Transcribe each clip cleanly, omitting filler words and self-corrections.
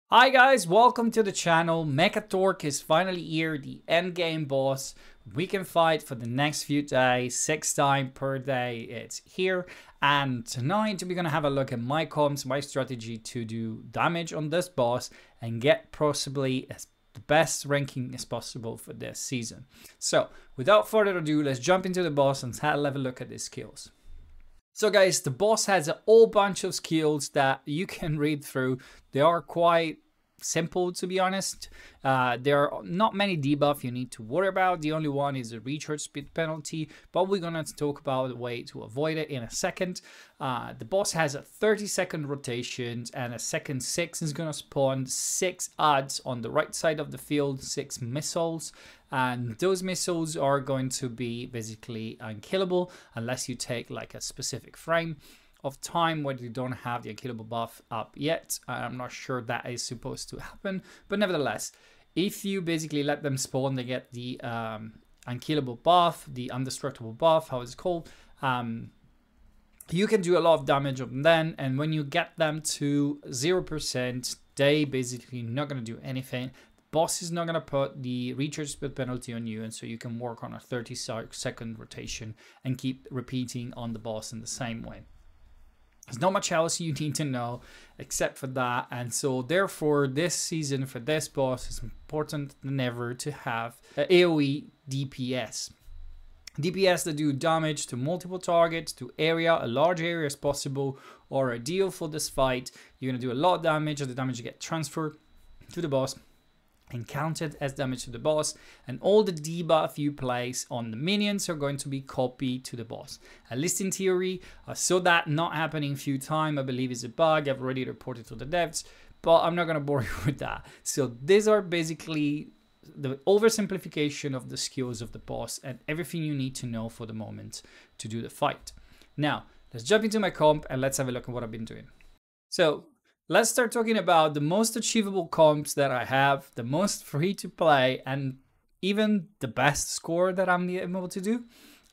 Hi guys, welcome to the channel. MEKKATORQUE is finally here, the endgame boss. We can fight for the next few days, 6 times per day. It's here. And tonight we're gonna have a look at my comps, my strategy to do damage on this boss and get possibly the best ranking as possible for this season. So without further ado, let's jump into the boss and have a look at his skills. So guys, the boss has a whole bunch of skills that you can read through. They are quite simple, to be honest. There are not many debuff you need to worry about. The only one is a recharge speed penalty, but we're gonna talk about a way to avoid it in a second. The boss has a 30-second rotation, and a second 6 is gonna spawn 6 adds on the right side of the field, 6 missiles, and those missiles are going to be basically unkillable unless you take like a specific frame of time where you don't have the unkillable buff up yet. I'm not sure that is supposed to happen, but nevertheless, if you basically let them spawn, they get the unkillable buff, the indestructible buff, how it's called. You can do a lot of damage on them, and when you get them to 0%, they basically not going to do anything. Boss is not going to put the recharge speed penalty on you, and so you can work on a 30-second rotation and keep repeating on the boss in the same way. There's not much else you need to know except for that, and so therefore this season for this boss is important than ever to have AoE DPS. DPS that do damage to multiple targets, to area, a large area as possible, or ideal for this fight. You're going to do a lot of damage, and the damage get transferred to the boss and counted as damage to the boss, and all the debuff you place on the minions are going to be copied to the boss. At least in theory. I saw that not happening a few times. I believe it's a bug. I've already reported to the devs, but I'm not going to bore you with that. So these are basically the oversimplification of the skills of the boss and everything you need to know for the moment to do the fight. Now, let's jump into my comp and let's have a look at what I've been doing. So let's start talking about the most achievable comps that I have, the most free to play, and even the best score that I'm able to do.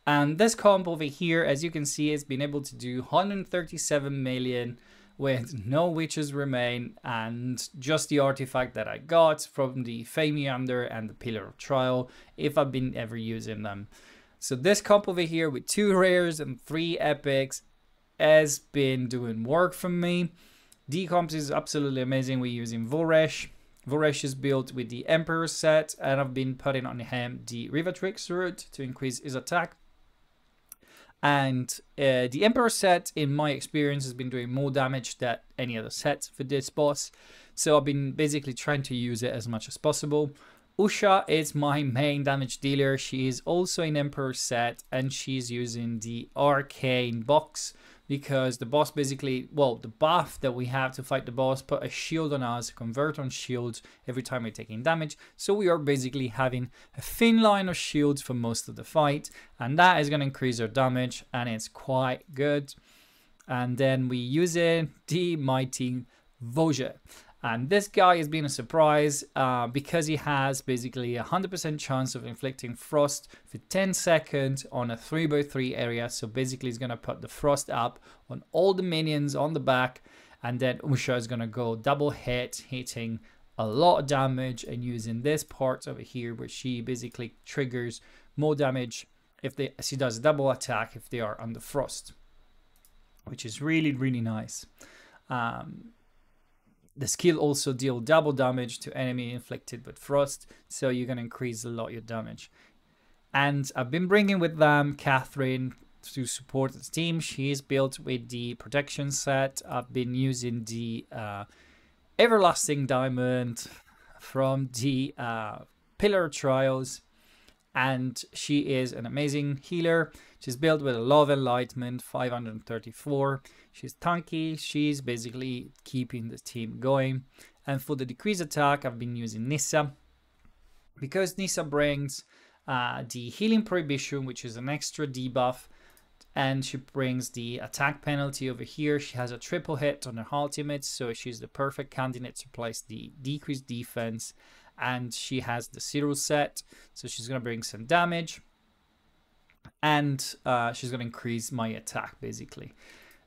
And this comp over here, as you can see, has been able to do 137 million with no witches remain, and just the artifact that I got from the Famiander and the Pillar of Trial, if I've been ever using them. So this comp over here with 2 rares and 3 epics has been doing work for me. The comps is absolutely amazing. We're using Voresh. Voresh is built with the Emperor set, and I've been putting on him the Rivatrix root to increase his attack. And the Emperor set, in my experience, has been doing more damage than any other set for this boss. So I've been basically trying to use it as much as possible. Usha is my main damage dealer. She is also in Emperor set, and she's using the Arcane box because the boss basically, well, the buff that we have to fight the boss put a shield on us, convert on shields every time we're taking damage. So we are basically having a thin line of shields for most of the fight, and that is going to increase our damage, and it's quite good. And then we use it, the mighty Voje. And this guy has been a surprise because he has basically a 100% chance of inflicting frost for 10 seconds on a 3x3 area. So basically he's going to put the frost up on all the minions on the back, and then Usha is going to go double hit, hitting a lot of damage and using this part over here where she basically triggers more damage if she does a double attack if they are under frost, which is really, really nice. The skill also deals double damage to enemy inflicted with frost, so you're going to increase a lot your damage. And I've been bringing with them Catherine to support the team. She is built with the protection set. I've been using the Everlasting Diamond from the Pillar Trials, and she is an amazing healer. She's built with a Love Enlightenment 534. She's tanky. She's basically keeping the team going. And for the decrease attack, I've been using Nissa, because Nissa brings the healing prohibition, which is an extra debuff, and she brings the attack penalty over here. She has a triple hit on her ultimate, so she's the perfect candidate to place the decreased defense. And she has the zero set, so she's going to bring some damage, and she's going to increase my attack basically.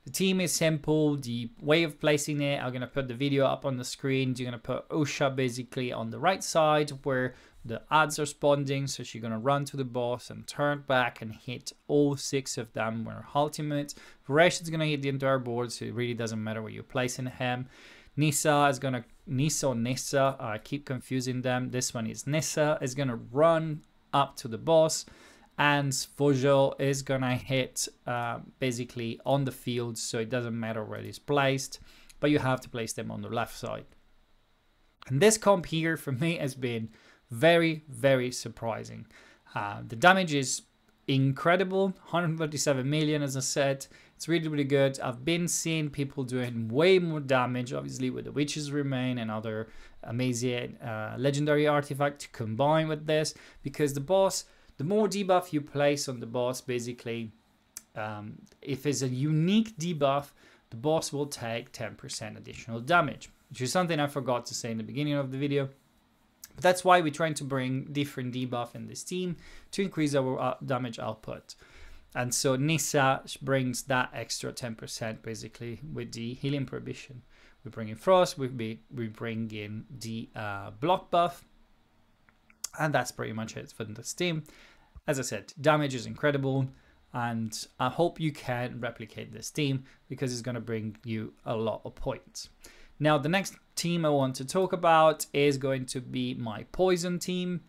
The team is simple. The way of placing it, I'm going to put the video up on the screen. You're going to put Usha basically on the right side where the ads are spawning. So she's going to run to the boss and turn back and hit all 6 of them with her ultimate. Varesh is going to hit the entire board, so it really doesn't matter where you're placing him. Nissa is going to, Nissa, I keep confusing them. This one is Nissa, is going to run up to the boss. And Svojo is going to hit basically on the field, so it doesn't matter where it's placed. But you have to place them on the left side. And this comp here for me has been very, very surprising. The damage is incredible, 137 million as I said. It's really, really good. I've been seeing people doing way more damage, obviously with the Witch's Remain and other amazing legendary artifact to combine with this, because the boss, the more debuff you place on the boss, basically, if it's a unique debuff, the boss will take 10% additional damage, which is something I forgot to say in the beginning of the video. But that's why we're trying to bring different debuff in this team to increase our damage output. And so Nissa brings that extra 10% basically with the healing prohibition. We bring in Frost, we bring in the block buff. And that's pretty much it for this team. As I said, damage is incredible. And I hope you can replicate this team because it's going to bring you a lot of points. Now, the next team I want to talk about is going to be my Poison team.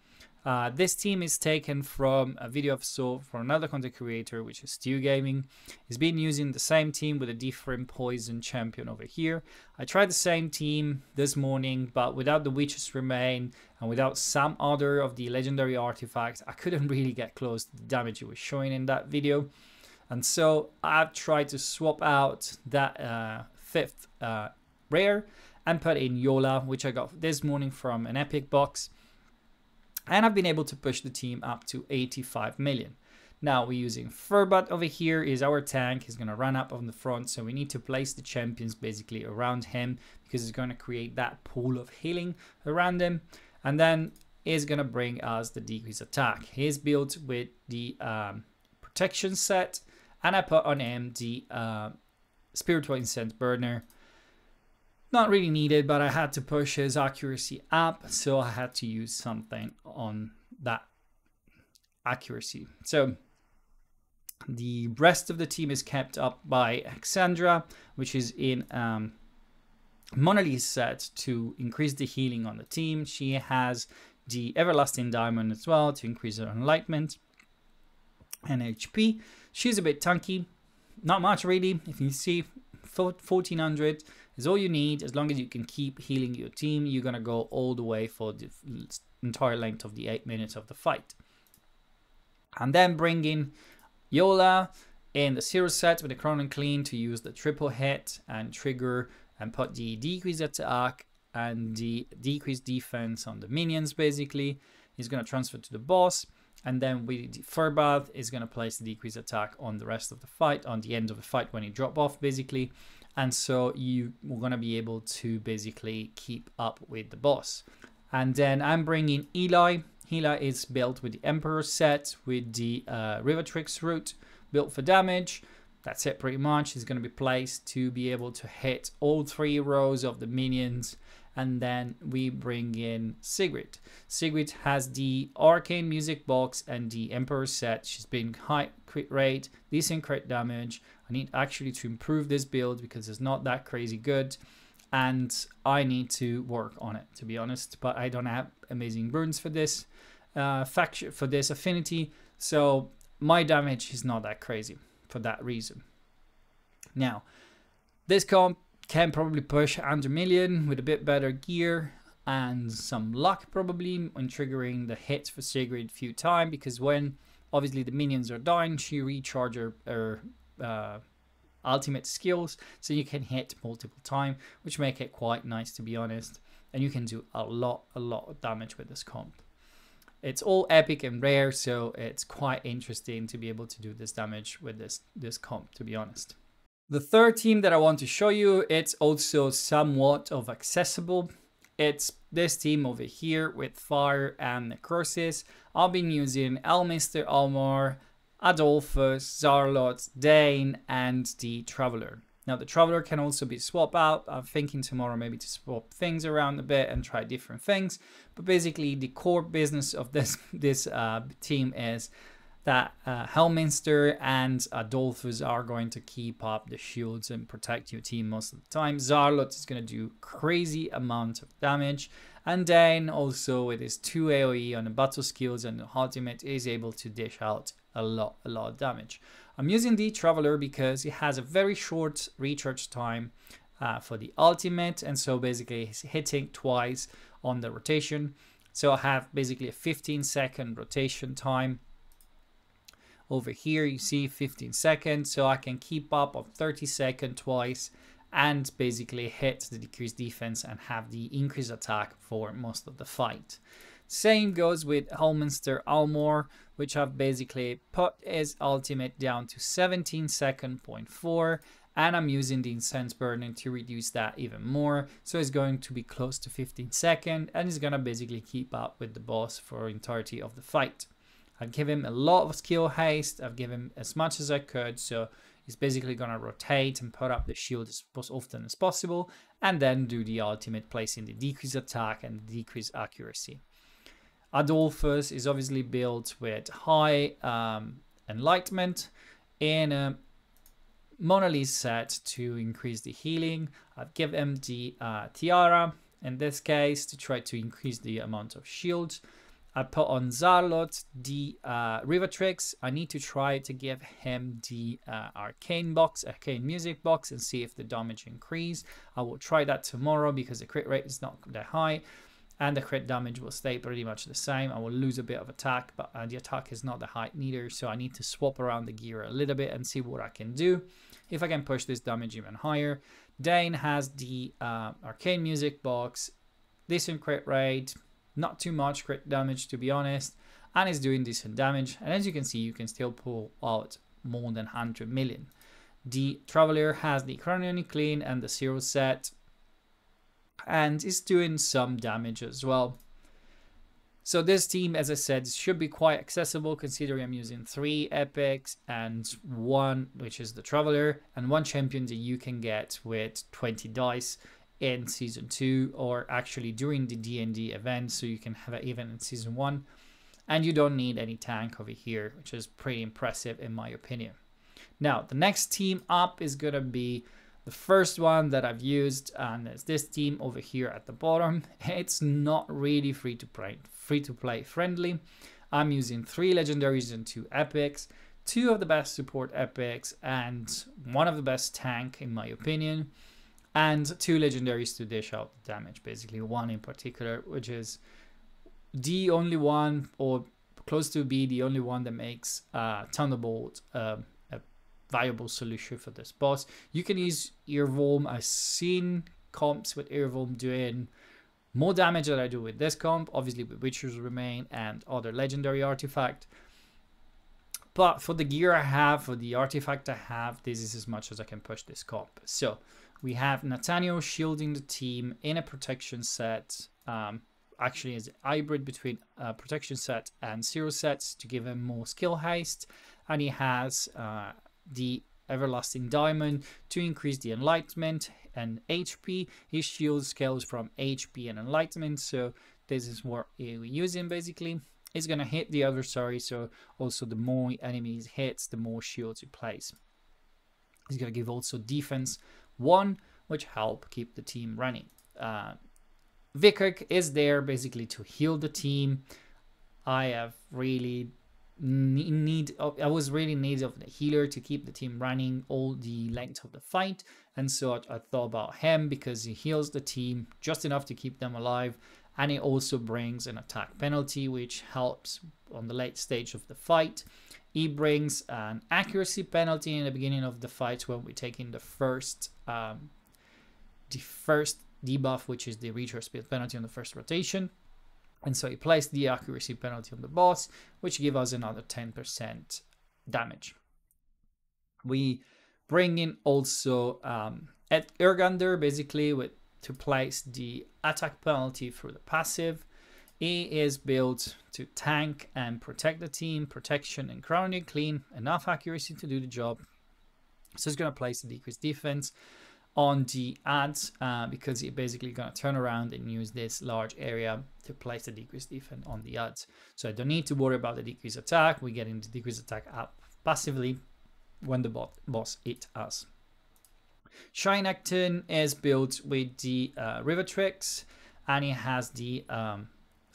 This team is taken from a video I saw for another content creator, which is Stew Gaming. He's been using the same team with a different Poison champion over here. I tried the same team this morning, but without the Witch's Remain and without some other of the legendary artifacts, I couldn't really get close to the damage it was showing in that video. And so I've tried to swap out that 5th rare and put in Yola, which I got this morning from an epic box. And I've been able to push the team up to 85 million. Now we're using Furbat over here is our tank. He's going to run up on the front. So we need to place the champions basically around him because it's going to create that pool of healing around him. And then is going to bring us the decrease attack. He's built with the protection set. And I put on him the Spiritual Incense Burner. Not really needed, but I had to push his accuracy up, so I had to use something on that accuracy. So the rest of the team is kept up by Alexandra, which is in Monolith set to increase the healing on the team. She has the Everlasting Diamond as well to increase her enlightenment and HP. She's a bit tanky, not much really. If you see 1400 is all you need. As long as you can keep healing your team, you're gonna go all the way for the entire length of the 8 minutes of the fight. And then bring in Yola in the 0 set with the Crown and Clean to use the triple hit and trigger and put the decreased attack and the decreased defense on the minions basically. He's gonna transfer to the boss. And then with the Furbath is going to place the decreased attack on the rest of the fight, on the end of the fight when you drop off basically. And so you are going to be able to basically keep up with the boss. And then I'm bringing Eli. Eli is built with the Emperor set with the Rivatrix route built for damage. That's it pretty much. It's going to be placed to be able to hit all 3 rows of the minions. And then we bring in Sigrid. Sigrid has the Arcane Music Box and the Emperor set. She's been high crit rate, decent crit damage. I need actually to improve this build because it's not that crazy good. And I need to work on it, to be honest. But I don't have amazing burns for this faction, for this affinity. So my damage is not that crazy for that reason. Now, this comp can probably push under million with a bit better gear and some luck probably when triggering the hits for Sigrid a few times, because when obviously the minions are dying, she recharges her ultimate skills, so you can hit multiple times, which make it quite nice to be honest. And you can do a lot of damage with this comp. It's all epic and rare, so it's quite interesting to be able to do this damage with this comp, to be honest. The third team that I want to show you, it's also somewhat of accessible. It's this team over here with Fire and Necrosis. I've been using Elminster, Almar, Adolphus, Zarlot, Dane, and the Traveler. Now the Traveler can also be swapped out. I'm thinking tomorrow maybe to swap things around a bit and try different things. But basically the core business of this team is that Helminster and Adolphus are going to keep up the shields and protect your team most of the time. Zarlot is going to do crazy amount of damage. And Dane also with his 2 AoE on the battle skills and the ultimate is able to dish out a lot of damage. I'm using the Traveler because it has a very short recharge time for the ultimate. And so basically he's hitting twice on the rotation. So I have basically a 15-second rotation time. Over here you see 15 seconds, so I can keep up on 30 seconds twice and basically hit the decreased defense and have the increased attack for most of the fight. Same goes with Helminster Almor, which I've basically put his ultimate down to 17 second 0.4, and I'm using the Incense Burning to reduce that even more. So it's going to be close to 15 seconds and it's gonna basically keep up with the boss for the entirety of the fight. I've given him a lot of skill haste. I've given him as much as I could. So he's basically going to rotate and put up the shield as often as possible. And then do the ultimate, placing the decreased attack and decreased accuracy. Adolphus is obviously built with high enlightenment in a Monolith set to increase the healing. I've given him the Tiara in this case to try to increase the amount of shields. I put on Zarlot the Rivatrix. I need to try to give him the arcane music box and see if the damage increase. I will try that tomorrow because the crit rate is not that high and the crit damage will stay pretty much the same. I will lose a bit of attack, but the attack is not that high neither, so I need to swap around the gear a little bit and see what I can do if I can push this damage even higher. Dane has the arcane music box, decent crit rate, not too much crit damage to be honest, and is doing decent damage. And as you can see, you can still pull out more than 100 million. The Traveler has the Chronically Clean and the Zero set and is doing some damage as well. So this team, as I said, should be quite accessible considering I'm using 3 epics and 1, which is the Traveler, and 1 champion that you can get with 20 dice in season 2 or actually during the D&D event, so you can have it even in season 1, and you don't need any tank over here, which is pretty impressive in my opinion. Now the next team up is gonna be the first one that I've used, and it's this team over here at the bottom. It's not really free to play friendly. I'm using 3 legendaries and 2 epics, 2 of the best support epics and 1 of the best tank in my opinion, and 2 legendaries to dish out damage. Basically 1 in particular, which is the only one, or close to be the only one, that makes Thunderbolt a viable solution for this boss. You can use Earworm. I've seen comps with Earworm doing more damage than I do with this comp, obviously with Witcher's Remain and other legendary artifact. But for the gear I have, for the artifact I have, this is as much as I can push this comp. So we have Nathaniel shielding the team in a protection set, actually as a hybrid between protection set and zero sets to give him more skill haste. And he has the Everlasting Diamond to increase the enlightenment and HP. His shield scales from HP and enlightenment, so this is what we're using basically. It's gonna hit the adversary, so also the more enemies hits, the more shields you place. He's gonna give also defense 1, which help keep the team running. Vikak is there basically to heal the team. I was really in need of the healer to keep the team running all the length of the fight, and so I thought about him because he heals the team just enough to keep them alive, and it also brings an attack penalty which helps on the late stage of the fight. He brings an accuracy penalty in the beginning of the fight when we take in the first debuff, which is the recharge speed penalty on the first rotation. And so he placed the accuracy penalty on the boss, which gives us another 10% damage. We bring in also Ergander basically to place the attack penalty through the passive. He is built to tank and protect the team, protection and crowning clean, enough accuracy to do the job. So it's going to place a decreased defense on the ads because you're basically going to turn around and use this large area to place the decreased defense on the ads. So I don't need to worry about the decreased attack. We're getting the decreased attack up passively when the boss hit us. Shinecton is built with the River Tricks, and it has the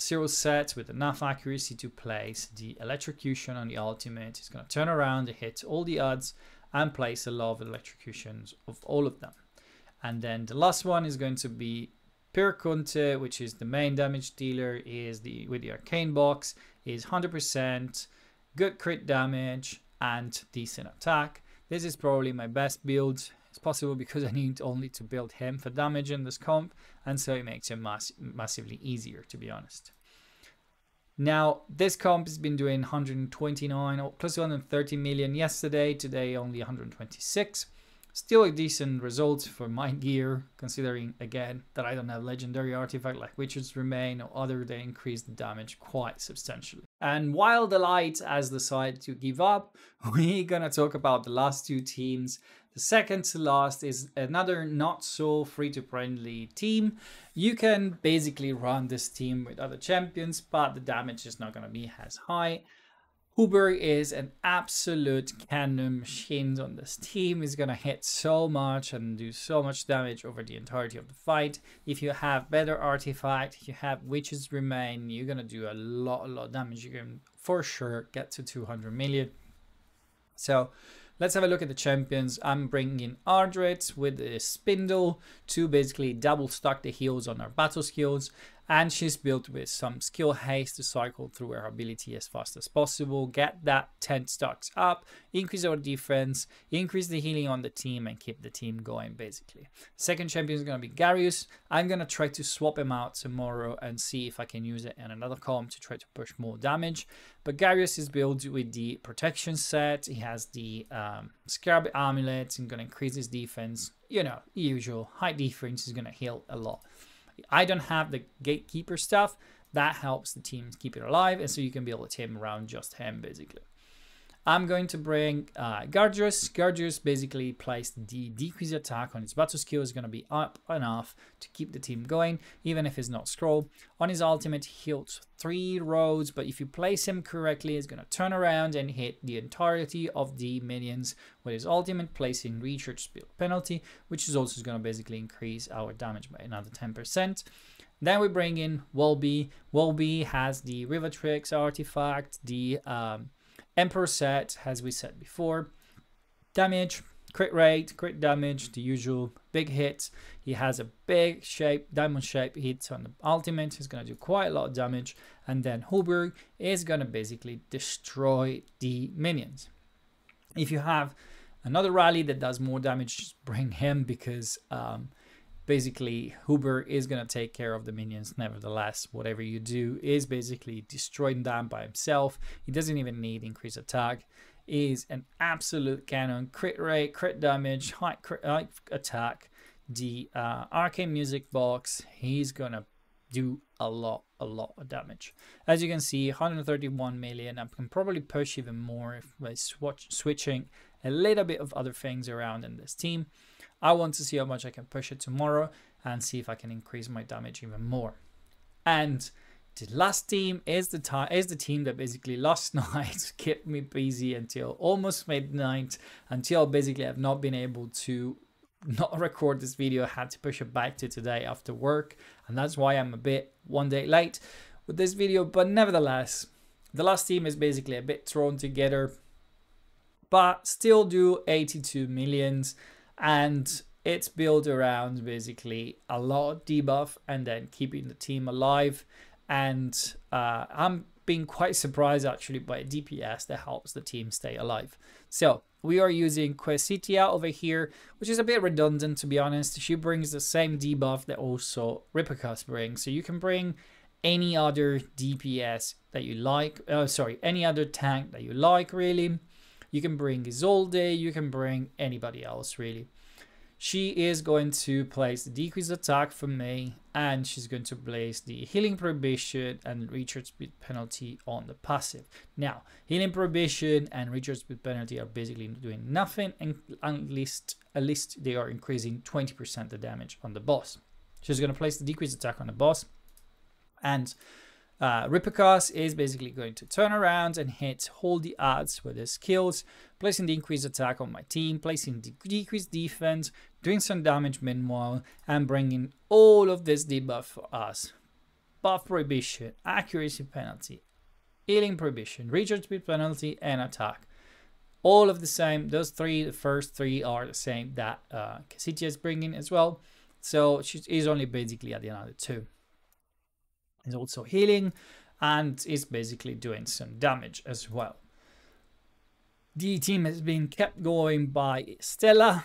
0 set with enough accuracy to place the electrocution on the ultimate. It's going to turn around and hit all the odds and place a lot of electrocutions of all of them. And then the last one is going to be Perkunte, which is the main damage dealer, is with the arcane box, is 100%, good crit damage and decent attack. This is probably my best build. It's possible because I need only to build him for damage in this comp, and so it makes it massively easier, to be honest. Now, this comp has been doing 129 or plus 130 million yesterday, today only 126. Still a decent result for my gear, considering again that I don't have legendary artifact like Witcher's Remain or other that increase the damage quite substantially. And while the light has decided to give up, we're gonna talk about the last two teams. The second to last is another not so free-to-friendly team. You can basically run this team with other champions, but the damage is not gonna be as high. Huber is an absolute cannon machine on this team. He's gonna hit so much and do so much damage over the entirety of the fight. If you have better artifact, if you have Witches Remain, you're gonna do a lot of damage. You can for sure get to 200 million. So let's have a look at the champions. I'm bringing in Ardred with a Spindle to basically double stack the heals on our battle skills. And she's built with some skill haste to cycle through her ability as fast as possible, get that 10 stacks up, increase our defense, increase the healing on the team, and keep the team going basically. Second champion is going to be Garius. I'm going to try to swap him out tomorrow and see if I can use it in another comp to try to push more damage. But Garius is built with the protection set. He has the Scarab Amulet and going to increase his defense. You know, usual high defense is going to heal a lot. I don't have the gatekeeper stuff. That helps the team keep it alive, and so you can build a team around just him basically. I'm going to bring Gargius. Gargius basically placed the decreased attack on his battle skill is going to be up enough to keep the team going, even if it's not scroll. On his ultimate, he heals 3 roads, but if you place him correctly, it's going to turn around and hit the entirety of the minions with his ultimate, placing recharge speed penalty, which is also going to basically increase our damage by another 10%. Then we bring in Wolby. Wolby has the River Tricks artifact, the Emperor set, as we said before. Damage, crit rate, crit damage, the usual big hits. He has a big shape, diamond shape hits on the ultimate. He's going to do quite a lot of damage. And then Huber is going to basically destroy the minions. If you have another rally that does more damage, just bring him because basically Huber is going to take care of the minions nevertheless. Whatever you do is basically destroying them by himself. He doesn't even need increased attack. He is an absolute cannon. Crit rate, crit damage, high attack. The arcane music box, he's going to do a lot of damage. As you can see, 131 million. I can probably push even more if by switching a little bit of other things around in this team. I want to see how much I can push it tomorrow and see if I can increase my damage even more. And the last team is the team that basically last night kept me busy until almost midnight, until basically I've not been able to not record this video. I had to push it back to today after work, and that's why I'm a bit one day late with this video. But nevertheless, the last team is basically a bit thrown together, but still do 82 millions. And it's built around basically a lot of debuff and then keeping the team alive. And I'm being quite surprised actually by DPS that helps the team stay alive. So we are using Quesitia over here, which is a bit redundant to be honest. She brings the same debuff that also Ripicus brings. So you can bring any other DPS that you like. Any other tank that you like really. You can bring Isolde, you can bring anybody else really. She is going to place the decreased attack for me, and she's going to place the healing prohibition and recharge speed penalty on the passive. Now, healing prohibition and recharge speed penalty are basically doing nothing, and at least they are increasing 20% the damage on the boss. She's going to place the decreased attack on the boss, and Rippercast is basically going to turn around and hit all the odds with his skills, placing the increased attack on my team, placing the decreased defense, doing some damage meanwhile, and bringing all of this debuff for us. Buff prohibition, accuracy penalty, healing prohibition, recharge speed penalty, and attack. All of the same. Those three, the first three are the same that Kshatriya is bringing as well. So she is only basically at the other two. Is also healing and is basically doing some damage as well. The team has been kept going by Stella,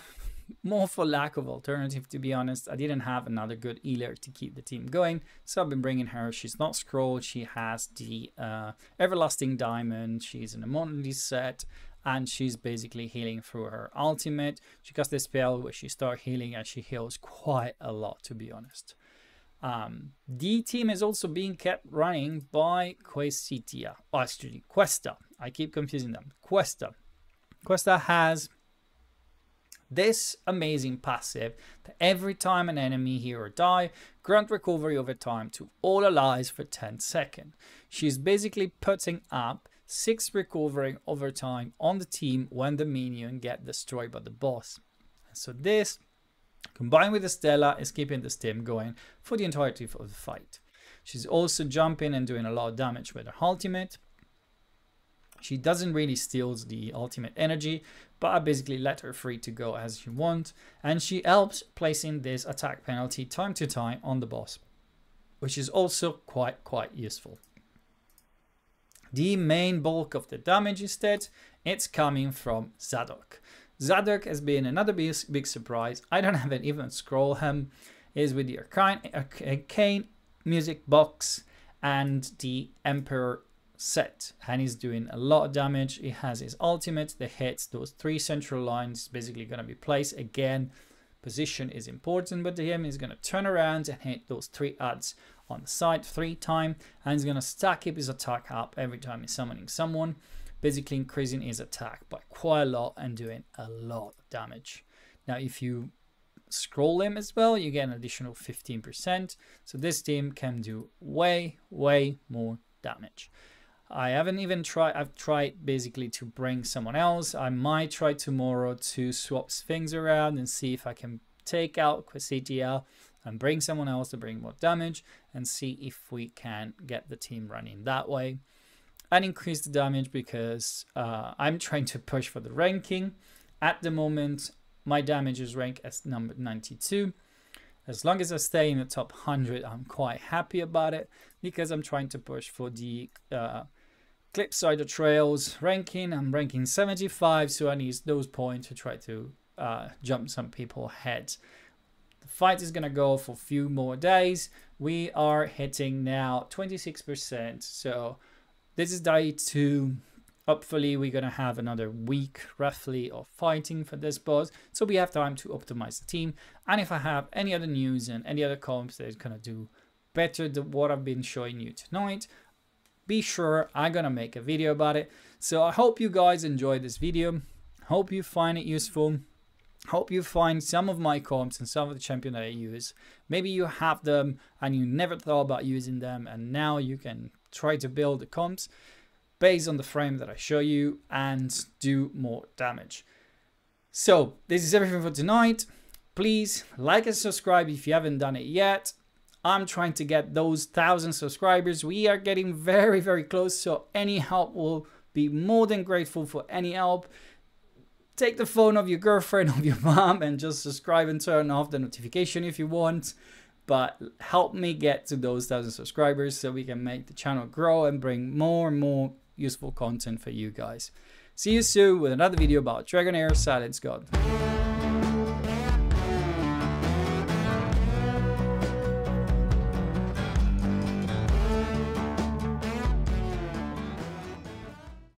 more for lack of alternative, to be honest. I didn't have another good healer to keep the team going, so I've been bringing her. She's not scrolled, she has the Everlasting Diamond, she's in a monthly set, and she's basically healing through her ultimate. She casts the spell where she starts healing, and she heals quite a lot, to be honest. The team is also being kept running by Kshatriya. Oh, actually, Questa. I keep confusing them. Questa. Questa has this amazing passive that every time an enemy hero die, grant recovery over time to all allies for 10 seconds. She's basically putting up 6 recovery over time on the team when the minion get destroyed by the boss. So this, combined with the Stella, is keeping the team going for the entirety of the fight. She's also jumping and doing a lot of damage with her ultimate. She doesn't really steal the ultimate energy, but I basically let her free to go as she wants. And she helps placing this attack penalty time to time on the boss, which is also quite useful. The main bulk of the damage instead, it's coming from Zadok. Zadok has been another big surprise. I don't have it even scroll him. Is with the Arcane music box and the Emperor set, and he's doing a lot of damage. He has his ultimate that hits those 3 central lines. Basically going to be placed again. Position is important, but him is going to turn around and hit those 3 odds on the side 3 times, and he's going to stack his attack up every time he's summoning someone, basically increasing his attack by quite a lot and doing a lot of damage. Now, if you scroll him as well, you get an additional 15%. So this team can do way more damage. I haven't even tried. I've tried basically to bring someone else. I might try tomorrow to swap things around and see if I can take out Kshatriya and bring someone else to bring more damage and see if we can get the team running that way and increase the damage, because I'm trying to push for the ranking. At the moment, my damage is ranked as number 92. As long as I stay in the top 100, I'm quite happy about it, because I'm trying to push for the Clipside Trails ranking. I'm ranking 75, so I need those points to try to jump some people ahead. The fight is going to go for a few more days. We are hitting now 26%, so this is day 2. Hopefully we're going to have another week roughly of fighting for this boss, so we have time to optimize the team. And if I have any other news and any other comps that is going to do better than what I've been showing you tonight, be sure I'm going to make a video about it. So I hope you guys enjoyed this video. Hope you find it useful. Hope you find some of my comps and some of the champions that I use. Maybe you have them and you never thought about using them, and now you can try to build the comps based on the frame that I show you and do more damage. So this is everything for tonight. Please like and subscribe if you haven't done it yet. I'm trying to get those 1,000 subscribers. We are getting very close, so any help will be more than grateful for any help. Take the phone of your girlfriend or your mom and just subscribe and turn off the notification if you want. But help me get to those 1,000 subscribers so we can make the channel grow and bring more and more useful content for you guys. See you soon with another video about Dragonheir Silence God.